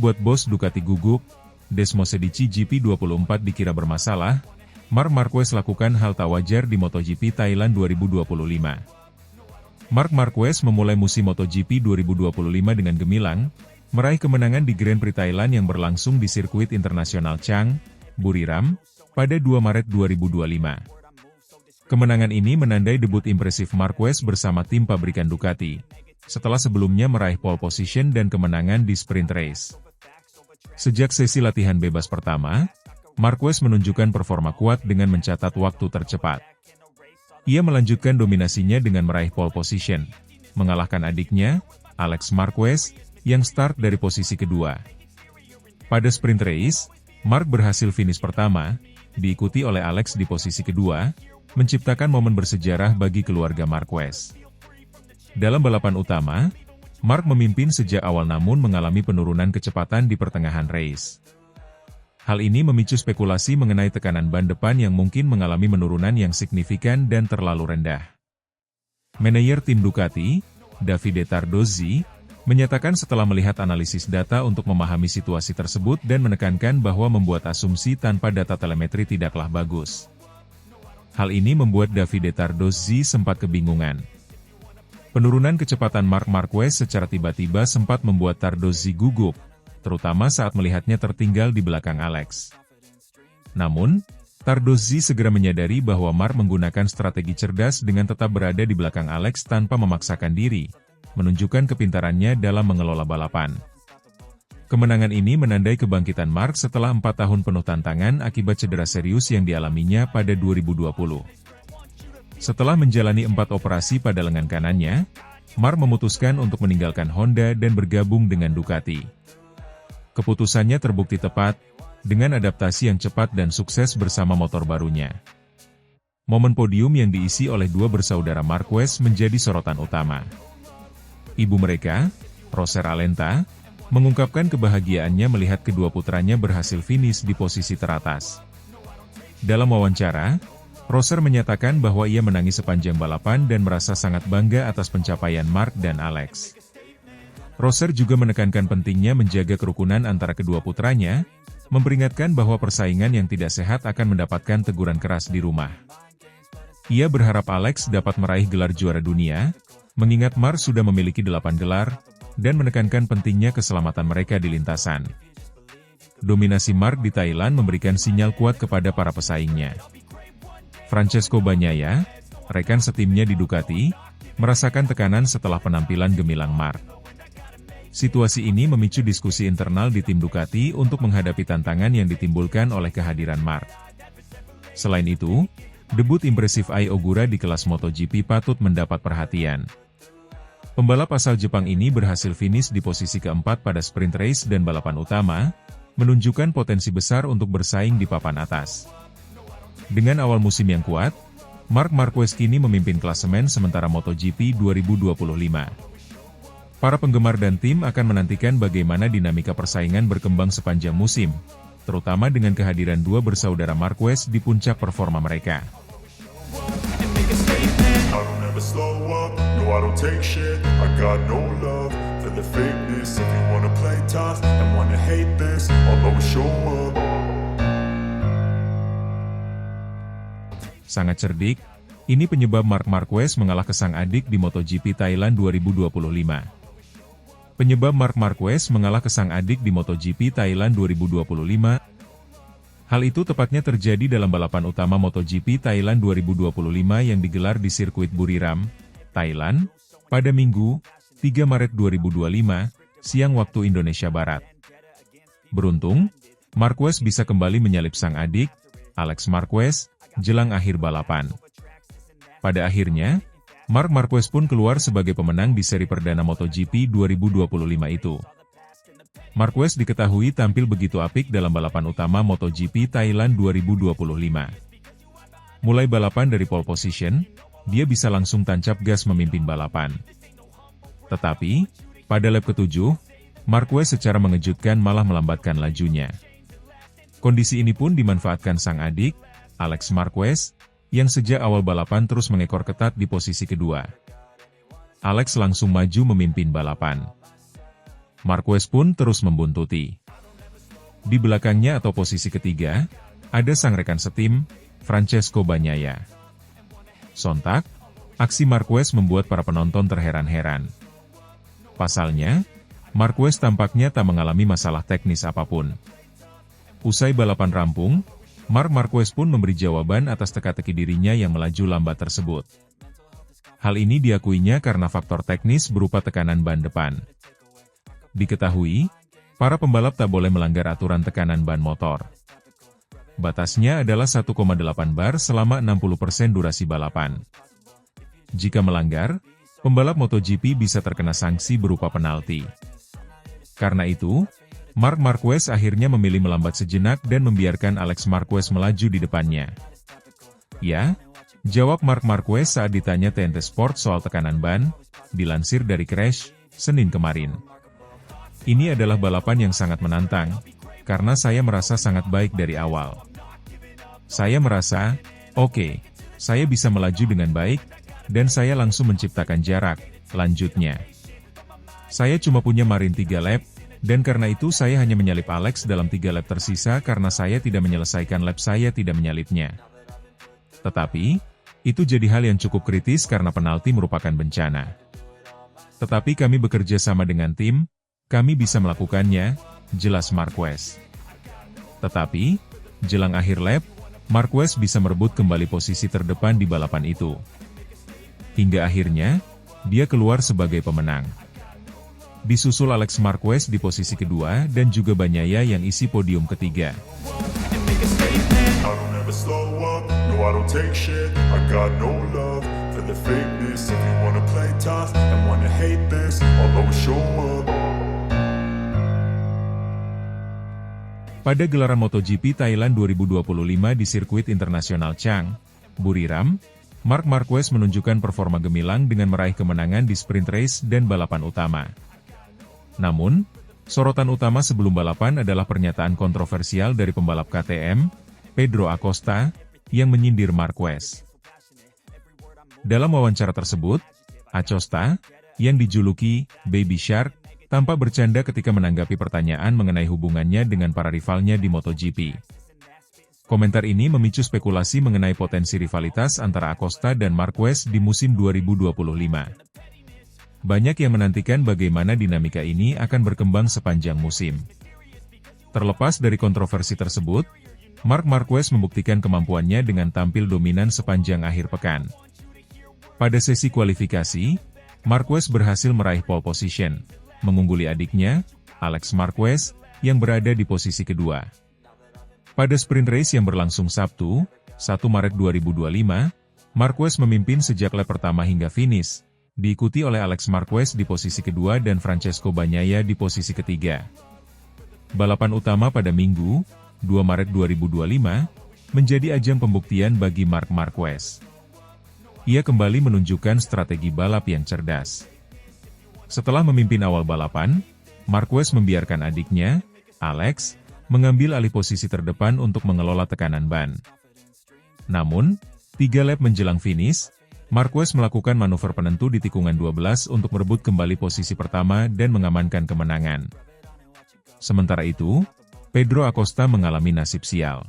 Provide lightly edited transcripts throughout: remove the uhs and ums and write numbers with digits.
buat bos Ducati gugup, Desmosedici GP24 dikira bermasalah, Marc Marquez lakukan hal tak wajar di MotoGP Thailand 2025. Marc Marquez memulai musim MotoGP 2025 dengan gemilang, meraih kemenangan di Grand Prix Thailand yang berlangsung di sirkuit internasional Chang, Buriram, pada 2 Maret 2025. Kemenangan ini menandai debut impresif Marquez bersama tim pabrikan Ducati, setelah sebelumnya meraih pole position dan kemenangan di sprint race. Sejak sesi latihan bebas pertama, Marquez menunjukkan performa kuat dengan mencatat waktu tercepat. Ia melanjutkan dominasinya dengan meraih pole position, mengalahkan adiknya, Alex Marquez, yang start dari posisi kedua. Pada sprint race, Marc berhasil finish pertama, diikuti oleh Alex di posisi kedua, menciptakan momen bersejarah bagi keluarga Marquez. Dalam balapan utama, Marc memimpin sejak awal namun mengalami penurunan kecepatan di pertengahan race. Hal ini memicu spekulasi mengenai tekanan ban depan yang mungkin mengalami penurunan yang signifikan dan terlalu rendah. Manajer tim Ducati, Davide Tardozzi, menyatakan setelah melihat analisis data untuk memahami situasi tersebut dan menekankan bahwa membuat asumsi tanpa data telemetri tidaklah bagus. Hal ini membuat Davide Tardozzi sempat kebingungan. Penurunan kecepatan Marc Marquez secara tiba-tiba sempat membuat Tardozzi gugup, terutama saat melihatnya tertinggal di belakang Alex. Namun, Tardozzi segera menyadari bahwa Marc menggunakan strategi cerdas dengan tetap berada di belakang Alex tanpa memaksakan diri, menunjukkan kepintarannya dalam mengelola balapan. Kemenangan ini menandai kebangkitan Marc setelah 4 tahun penuh tantangan akibat cedera serius yang dialaminya pada 2020. Setelah menjalani 4 operasi pada lengan kanannya, Marc memutuskan untuk meninggalkan Honda dan bergabung dengan Ducati. Keputusannya terbukti tepat, dengan adaptasi yang cepat dan sukses bersama motor barunya. Momen podium yang diisi oleh dua bersaudara Marquez menjadi sorotan utama. Ibu mereka, Roser Alenta, mengungkapkan kebahagiaannya melihat kedua putranya berhasil finish di posisi teratas. Dalam wawancara, Roser menyatakan bahwa ia menangis sepanjang balapan dan merasa sangat bangga atas pencapaian Marc dan Alex. Roser juga menekankan pentingnya menjaga kerukunan antara kedua putranya, memperingatkan bahwa persaingan yang tidak sehat akan mendapatkan teguran keras di rumah. Ia berharap Alex dapat meraih gelar juara dunia, mengingat Marc sudah memiliki 8 gelar, dan menekankan pentingnya keselamatan mereka di lintasan. Dominasi Marc di Thailand memberikan sinyal kuat kepada para pesaingnya. Francesco Bagnaia, rekan setimnya di Ducati, merasakan tekanan setelah penampilan gemilang Marc. Situasi ini memicu diskusi internal di tim Ducati untuk menghadapi tantangan yang ditimbulkan oleh kehadiran Marc. Selain itu, debut impresif Ai Ogura di kelas MotoGP patut mendapat perhatian. Pembalap asal Jepang ini berhasil finish di posisi keempat pada sprint race dan balapan utama, menunjukkan potensi besar untuk bersaing di papan atas. Dengan awal musim yang kuat, Marc Marquez kini memimpin klasemen sementara MotoGP 2025. Para penggemar dan tim akan menantikan bagaimana dinamika persaingan berkembang sepanjang musim, terutama dengan kehadiran dua bersaudara Marquez di puncak performa mereka. I don't take shit, I got no love for the fakeness. If you wanna play tough and wanna hate this, I'll always show up. Sangat cerdik, ini penyebab Marc Marquez mengalah ke sang adik di MotoGP Thailand 2025. Penyebab Marc Marquez mengalah ke sang adik di MotoGP Thailand 2025. Hal itu tepatnya terjadi dalam balapan utama MotoGP Thailand 2025 yang digelar di sirkuit Buriram, Thailand, pada Minggu, 3 Maret 2025, siang waktu Indonesia Barat. Beruntung, Marquez bisa kembali menyalip sang adik, Alex Marquez, jelang akhir balapan. Pada akhirnya, Marc Marquez pun keluar sebagai pemenang di seri perdana MotoGP 2025 itu. Marquez diketahui tampil begitu apik dalam balapan utama MotoGP Thailand 2025. Mulai balapan dari pole position, dia bisa langsung tancap gas memimpin balapan. Tetapi, pada lap ke-7, Marquez secara mengejutkan malah melambatkan lajunya. Kondisi ini pun dimanfaatkan sang adik, Alex Marquez, yang sejak awal balapan terus mengekor ketat di posisi kedua. Alex langsung maju memimpin balapan. Marquez pun terus membuntuti. Di belakangnya atau posisi ketiga, ada sang rekan setim, Francesco Bagnaia. Sontak, aksi Marquez membuat para penonton terheran-heran. Pasalnya, Marquez tampaknya tak mengalami masalah teknis apapun. Usai balapan rampung, Marc Marquez pun memberi jawaban atas teka-teki dirinya yang melaju lambat tersebut. Hal ini diakuinya karena faktor teknis berupa tekanan ban depan. Diketahui, para pembalap tak boleh melanggar aturan tekanan ban motor. Batasnya adalah 1,8 bar selama 60% durasi balapan. Jika melanggar, pembalap MotoGP bisa terkena sanksi berupa penalti. Karena itu, Marc Marquez akhirnya memilih melambat sejenak dan membiarkan Alex Marquez melaju di depannya. Ya, jawab Marc Marquez saat ditanya TNT Sport soal tekanan ban, dilansir dari Crash, Senin kemarin. Ini adalah balapan yang sangat menantang, karena saya merasa sangat baik dari awal. Saya merasa, oke, saya bisa melaju dengan baik, dan saya langsung menciptakan jarak, lanjutnya. Saya cuma punya marin 3 lap, dan karena itu saya hanya menyalip Alex dalam 3 lap tersisa karena saya tidak menyelesaikan lap saya tidak menyalipnya. Tetapi, itu jadi hal yang cukup kritis karena penalti merupakan bencana. Tetapi kami bekerja sama dengan tim, kami bisa melakukannya, jelas Marquez. Tetapi, jelang akhir lap, Marquez bisa merebut kembali posisi terdepan di balapan itu. Hingga akhirnya, dia keluar sebagai pemenang. Disusul Alex Marquez di posisi kedua dan juga Bagnaia yang isi podium ketiga. Pada gelaran MotoGP Thailand 2025 di sirkuit internasional Chang, Buriram, Marc Marquez menunjukkan performa gemilang dengan meraih kemenangan di sprint race dan balapan utama. Namun, sorotan utama sebelum balapan adalah pernyataan kontroversial dari pembalap KTM, Pedro Acosta, yang menyindir Marquez. Dalam wawancara tersebut, Acosta, yang dijuluki Baby Shark, tampak bercanda ketika menanggapi pertanyaan mengenai hubungannya dengan para rivalnya di MotoGP. Komentar ini memicu spekulasi mengenai potensi rivalitas antara Acosta dan Marquez di musim 2025. Banyak yang menantikan bagaimana dinamika ini akan berkembang sepanjang musim. Terlepas dari kontroversi tersebut, Marc Marquez membuktikan kemampuannya dengan tampil dominan sepanjang akhir pekan. Pada sesi kualifikasi, Marquez berhasil meraih pole position, mengungguli adiknya, Alex Marquez, yang berada di posisi kedua. Pada sprint race yang berlangsung Sabtu, 1 Maret 2025, Marquez memimpin sejak lap pertama hingga finish, diikuti oleh Alex Marquez di posisi kedua dan Francesco Bagnaia di posisi ketiga. Balapan utama pada Minggu, 2 Maret 2025, menjadi ajang pembuktian bagi Marc Marquez. Ia kembali menunjukkan strategi balap yang cerdas. Setelah memimpin awal balapan, Marquez membiarkan adiknya, Alex, mengambil alih posisi terdepan untuk mengelola tekanan ban. Namun, 3 lap menjelang finish, Marquez melakukan manuver penentu di tikungan 12 untuk merebut kembali posisi pertama dan mengamankan kemenangan. Sementara itu, Pedro Acosta mengalami nasib sial.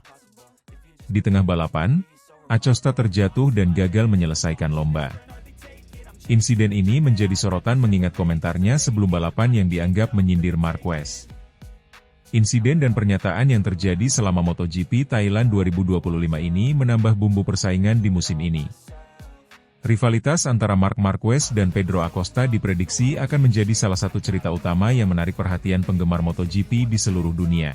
Di tengah balapan, Acosta terjatuh dan gagal menyelesaikan lomba. Insiden ini menjadi sorotan mengingat komentarnya sebelum balapan yang dianggap menyindir Marquez. Insiden dan pernyataan yang terjadi selama MotoGP Thailand 2025 ini menambah bumbu persaingan di musim ini. Rivalitas antara Marc Marquez dan Pedro Acosta diprediksi akan menjadi salah satu cerita utama yang menarik perhatian penggemar MotoGP di seluruh dunia.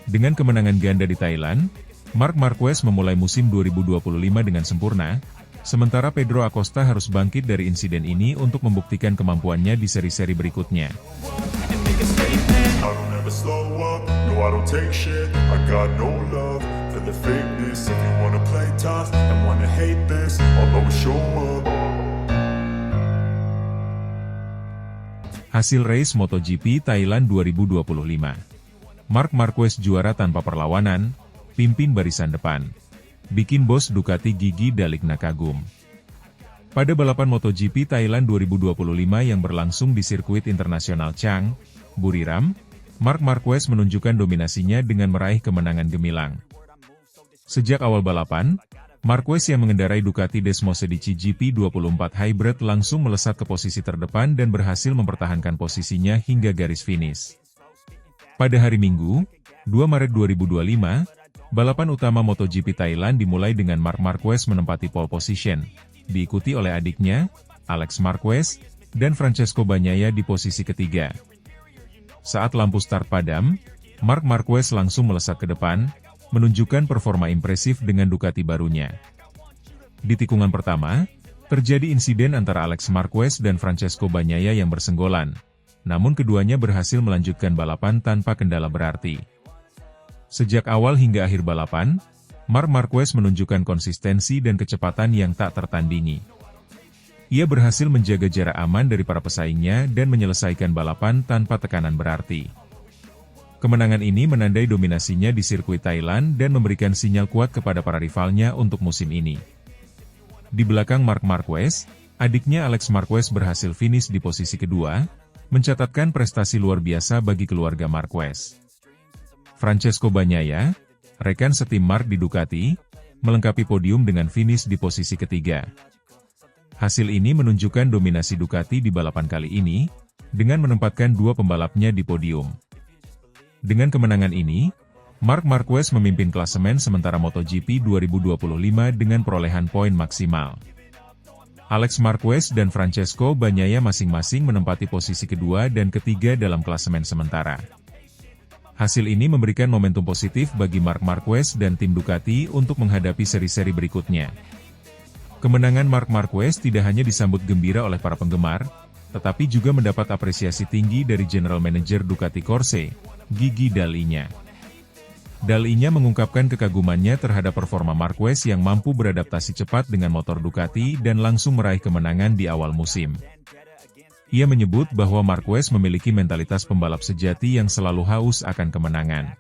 Dengan kemenangan ganda di Thailand, Marc Marquez memulai musim 2025 dengan sempurna, sementara Pedro Acosta harus bangkit dari insiden ini untuk membuktikan kemampuannya di seri-seri berikutnya. Hasil race MotoGP Thailand 2025. Marc Marquez juara tanpa perlawanan, pimpin barisan depan. Bikin bos Ducati Gigi Dalignà kagum. Pada balapan MotoGP Thailand 2025 yang berlangsung di sirkuit internasional Chang, Buriram, Marc Marquez menunjukkan dominasinya dengan meraih kemenangan gemilang. Sejak awal balapan, Marquez yang mengendarai Ducati Desmosedici GP24 Hybrid langsung melesat ke posisi terdepan dan berhasil mempertahankan posisinya hingga garis finish. Pada hari Minggu, 2 Maret 2025, balapan utama MotoGP Thailand dimulai dengan Marc Marquez menempati pole position, diikuti oleh adiknya, Alex Marquez, dan Francesco Bagnaia di posisi ketiga. Saat lampu start padam, Marc Marquez langsung melesat ke depan, menunjukkan performa impresif dengan Ducati barunya. Di tikungan pertama, terjadi insiden antara Alex Marquez dan Francesco Bagnaia yang bersenggolan, namun keduanya berhasil melanjutkan balapan tanpa kendala berarti. Sejak awal hingga akhir balapan, Marc Marquez menunjukkan konsistensi dan kecepatan yang tak tertandingi. Ia berhasil menjaga jarak aman dari para pesaingnya dan menyelesaikan balapan tanpa tekanan berarti. Kemenangan ini menandai dominasinya di sirkuit Thailand dan memberikan sinyal kuat kepada para rivalnya untuk musim ini. Di belakang Marc Marquez, adiknya Alex Marquez berhasil finish di posisi kedua, mencatatkan prestasi luar biasa bagi keluarga Marquez. Francesco Bagnaia, rekan setim Marc di Ducati, melengkapi podium dengan finish di posisi ketiga. Hasil ini menunjukkan dominasi Ducati di balapan kali ini, dengan menempatkan dua pembalapnya di podium. Dengan kemenangan ini, Marc Marquez memimpin klasemen sementara MotoGP 2025 dengan perolehan poin maksimal. Alex Marquez dan Francesco Bagnaia masing-masing menempati posisi kedua dan ketiga dalam klasemen sementara. Hasil ini memberikan momentum positif bagi Marc Marquez dan tim Ducati untuk menghadapi seri-seri berikutnya. Kemenangan Marc Marquez tidak hanya disambut gembira oleh para penggemar, tetapi juga mendapat apresiasi tinggi dari General Manager Ducati Corse, Gigi Dall'Igna. Dall'Igna mengungkapkan kekagumannya terhadap performa Marquez yang mampu beradaptasi cepat dengan motor Ducati dan langsung meraih kemenangan di awal musim. Ia menyebut bahwa Marquez memiliki mentalitas pembalap sejati yang selalu haus akan kemenangan.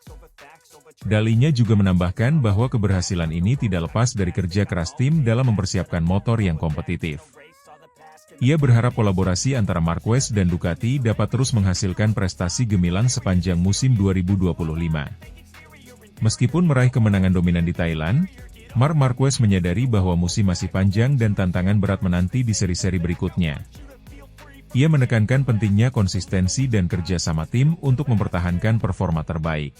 Dall'Igna juga menambahkan bahwa keberhasilan ini tidak lepas dari kerja keras tim dalam mempersiapkan motor yang kompetitif. Ia berharap kolaborasi antara Marquez dan Ducati dapat terus menghasilkan prestasi gemilang sepanjang musim 2025. Meskipun meraih kemenangan dominan di Thailand, Marc Marquez menyadari bahwa musim masih panjang dan tantangan berat menanti di seri-seri berikutnya. Ia menekankan pentingnya konsistensi dan kerja sama tim untuk mempertahankan performa terbaik.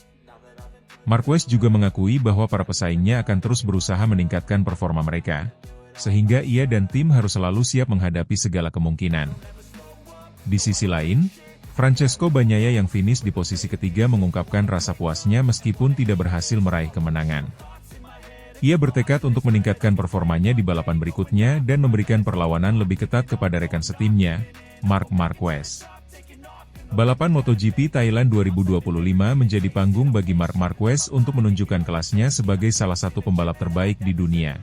Marquez juga mengakui bahwa para pesaingnya akan terus berusaha meningkatkan performa mereka, sehingga ia dan tim harus selalu siap menghadapi segala kemungkinan. Di sisi lain, Francesco Bagnaia yang finish di posisi ketiga mengungkapkan rasa puasnya meskipun tidak berhasil meraih kemenangan. Ia bertekad untuk meningkatkan performanya di balapan berikutnya dan memberikan perlawanan lebih ketat kepada rekan setimnya, Marc Marquez. Balapan MotoGP Thailand 2025 menjadi panggung bagi Marc Marquez untuk menunjukkan kelasnya sebagai salah satu pembalap terbaik di dunia.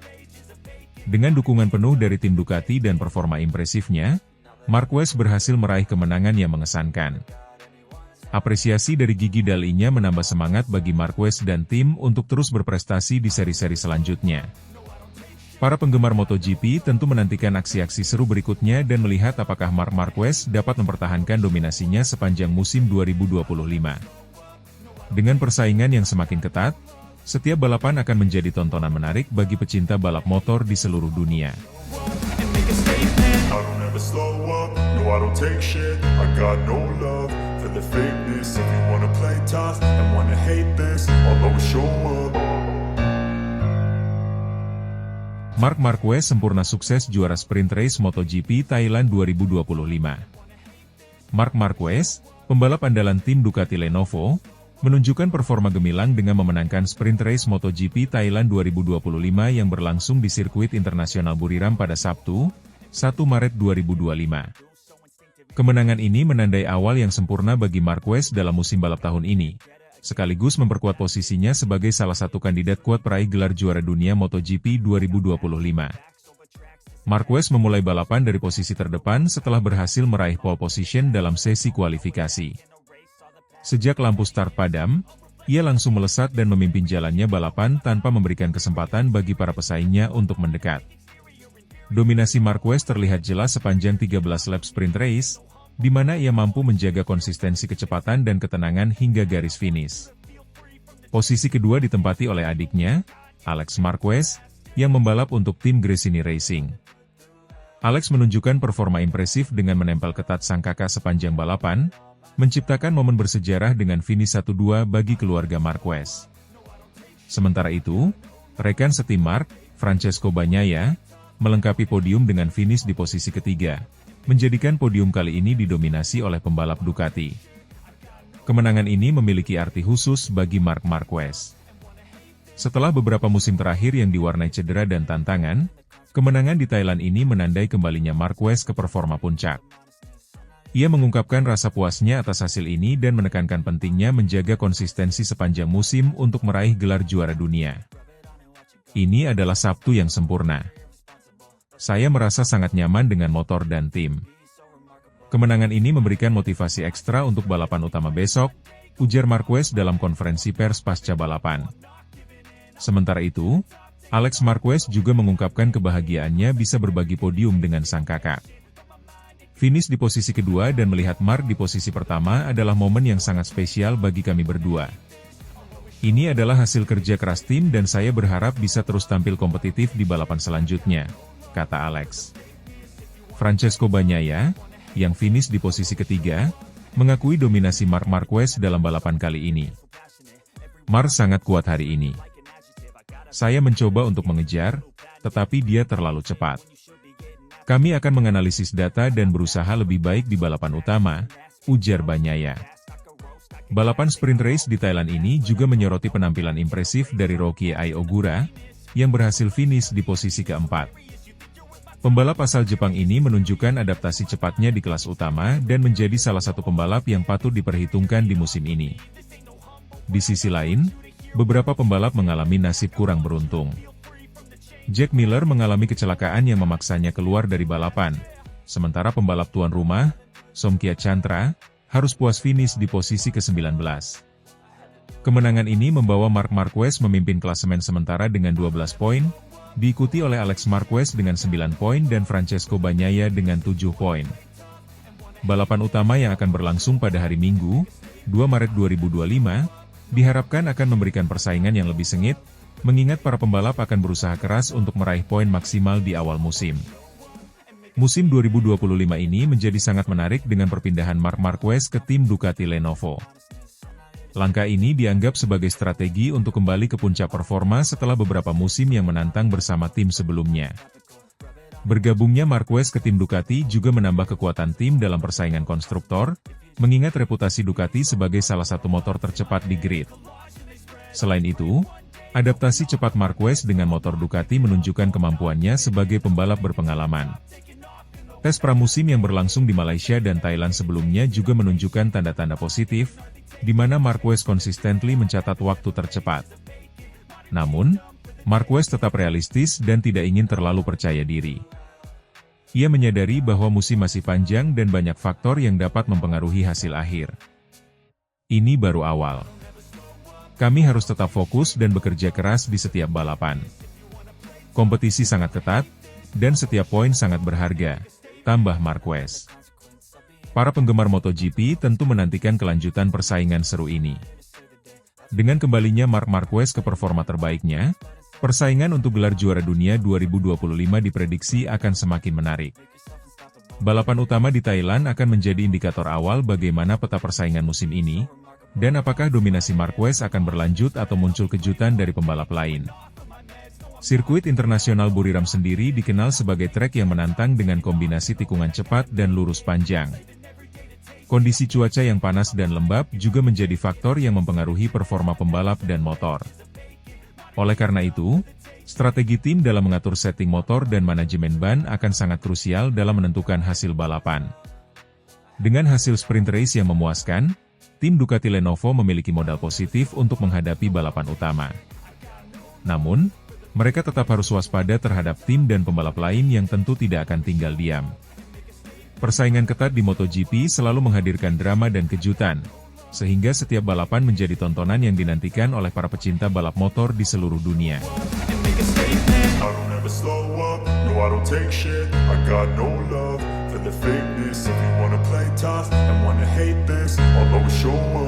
Dengan dukungan penuh dari tim Ducati dan performa impresifnya, Marquez berhasil meraih kemenangan yang mengesankan. Apresiasi dari Gigi Dall'Igna menambah semangat bagi Marquez dan tim untuk terus berprestasi di seri-seri selanjutnya. Para penggemar MotoGP tentu menantikan aksi-aksi seru berikutnya dan melihat apakah Marc Marquez dapat mempertahankan dominasinya sepanjang musim 2025. Dengan persaingan yang semakin ketat, setiap balapan akan menjadi tontonan menarik bagi pecinta balap motor di seluruh dunia. Marc Marquez sempurna sukses juara sprint race MotoGP Thailand 2025. Marc Marquez, pembalap andalan tim Ducati Lenovo, menunjukkan performa gemilang dengan memenangkan sprint race MotoGP Thailand 2025 yang berlangsung di sirkuit internasional Buriram pada Sabtu, 1 Maret 2025. Kemenangan ini menandai awal yang sempurna bagi Marquez dalam musim balap tahun ini, sekaligus memperkuat posisinya sebagai salah satu kandidat kuat peraih gelar juara dunia MotoGP 2025. Marquez memulai balapan dari posisi terdepan setelah berhasil meraih pole position dalam sesi kualifikasi. Sejak lampu start padam, ia langsung melesat dan memimpin jalannya balapan tanpa memberikan kesempatan bagi para pesaingnya untuk mendekat. Dominasi Marquez terlihat jelas sepanjang 13 lap sprint race, di mana ia mampu menjaga konsistensi kecepatan dan ketenangan hingga garis finish. Posisi kedua ditempati oleh adiknya, Alex Marquez, yang membalap untuk tim Gresini Racing. Alex menunjukkan performa impresif dengan menempel ketat sang kakak sepanjang balapan, menciptakan momen bersejarah dengan finish 1-2 bagi keluarga Marquez. Sementara itu, rekan setim Mark, Francesco Bagnaia, melengkapi podium dengan finish di posisi ketiga, menjadikan podium kali ini didominasi oleh pembalap Ducati. Kemenangan ini memiliki arti khusus bagi Marc Marquez. Setelah beberapa musim terakhir yang diwarnai cedera dan tantangan, kemenangan di Thailand ini menandai kembalinya Marquez ke performa puncak. Ia mengungkapkan rasa puasnya atas hasil ini dan menekankan pentingnya menjaga konsistensi sepanjang musim untuk meraih gelar juara dunia. Ini adalah Sabtu yang sempurna. Saya merasa sangat nyaman dengan motor dan tim. Kemenangan ini memberikan motivasi ekstra untuk balapan utama besok, ujar Marquez dalam konferensi pers pasca balapan. Sementara itu, Alex Marquez juga mengungkapkan kebahagiaannya bisa berbagi podium dengan sang kakak. Finish di posisi kedua dan melihat Mark di posisi pertama adalah momen yang sangat spesial bagi kami berdua. Ini adalah hasil kerja keras tim dan saya berharap bisa terus tampil kompetitif di balapan selanjutnya, kata Alex. Francesco Bagnaia, yang finish di posisi ketiga, mengakui dominasi Marc Marquez dalam balapan kali ini. Marc sangat kuat hari ini. Saya mencoba untuk mengejar, tetapi dia terlalu cepat. Kami akan menganalisis data dan berusaha lebih baik di balapan utama, ujar Bagnaia. Balapan sprint race di Thailand ini juga menyoroti penampilan impresif dari Rocky Ai Ogura, yang berhasil finish di posisi keempat. Pembalap asal Jepang ini menunjukkan adaptasi cepatnya di kelas utama dan menjadi salah satu pembalap yang patut diperhitungkan di musim ini. Di sisi lain, beberapa pembalap mengalami nasib kurang beruntung. Jack Miller mengalami kecelakaan yang memaksanya keluar dari balapan, sementara pembalap tuan rumah, Somkia Chantra, harus puas finish di posisi ke-19. Kemenangan ini membawa Marc Marquez memimpin klasemen sementara dengan 12 poin, diikuti oleh Alex Marquez dengan 9 poin dan Francesco Bagnaia dengan 7 poin. Balapan utama yang akan berlangsung pada hari Minggu, 2 Maret 2025, diharapkan akan memberikan persaingan yang lebih sengit, mengingat para pembalap akan berusaha keras untuk meraih poin maksimal di awal musim. Musim 2025 ini menjadi sangat menarik dengan perpindahan Marc Marquez ke tim Ducati Lenovo. Langkah ini dianggap sebagai strategi untuk kembali ke puncak performa setelah beberapa musim yang menantang bersama tim sebelumnya. Bergabungnya Marquez ke tim Ducati juga menambah kekuatan tim dalam persaingan konstruktor, mengingat reputasi Ducati sebagai salah satu motor tercepat di grid. Selain itu, adaptasi cepat Marquez dengan motor Ducati menunjukkan kemampuannya sebagai pembalap berpengalaman. Tes pramusim yang berlangsung di Malaysia dan Thailand sebelumnya juga menunjukkan tanda-tanda positif, di mana Marquez konsistently mencatat waktu tercepat. Namun, Marquez tetap realistis dan tidak ingin terlalu percaya diri. Ia menyadari bahwa musim masih panjang dan banyak faktor yang dapat mempengaruhi hasil akhir. Ini baru awal. Kami harus tetap fokus dan bekerja keras di setiap balapan. Kompetisi sangat ketat, dan setiap poin sangat berharga, tambah Marquez. Para penggemar MotoGP tentu menantikan kelanjutan persaingan seru ini. Dengan kembalinya Marc Marquez ke performa terbaiknya, persaingan untuk gelar juara dunia 2025 diprediksi akan semakin menarik. Balapan utama di Thailand akan menjadi indikator awal bagaimana peta persaingan musim ini, dan apakah dominasi Marquez akan berlanjut atau muncul kejutan dari pembalap lain. Sirkuit internasional Buriram sendiri dikenal sebagai trek yang menantang dengan kombinasi tikungan cepat dan lurus panjang. Kondisi cuaca yang panas dan lembab juga menjadi faktor yang mempengaruhi performa pembalap dan motor. Oleh karena itu, strategi tim dalam mengatur setting motor dan manajemen ban akan sangat krusial dalam menentukan hasil balapan. Dengan hasil sprint race yang memuaskan, tim Ducati Lenovo memiliki modal positif untuk menghadapi balapan utama. Namun, mereka tetap harus waspada terhadap tim dan pembalap lain yang tentu tidak akan tinggal diam. Persaingan ketat di MotoGP selalu menghadirkan drama dan kejutan, sehingga setiap balapan menjadi tontonan yang dinantikan oleh para pecinta balap motor di seluruh dunia. I don't take shit. I got no love for the fakeness. If you wanna play tough and wanna hate this, I'll always show up.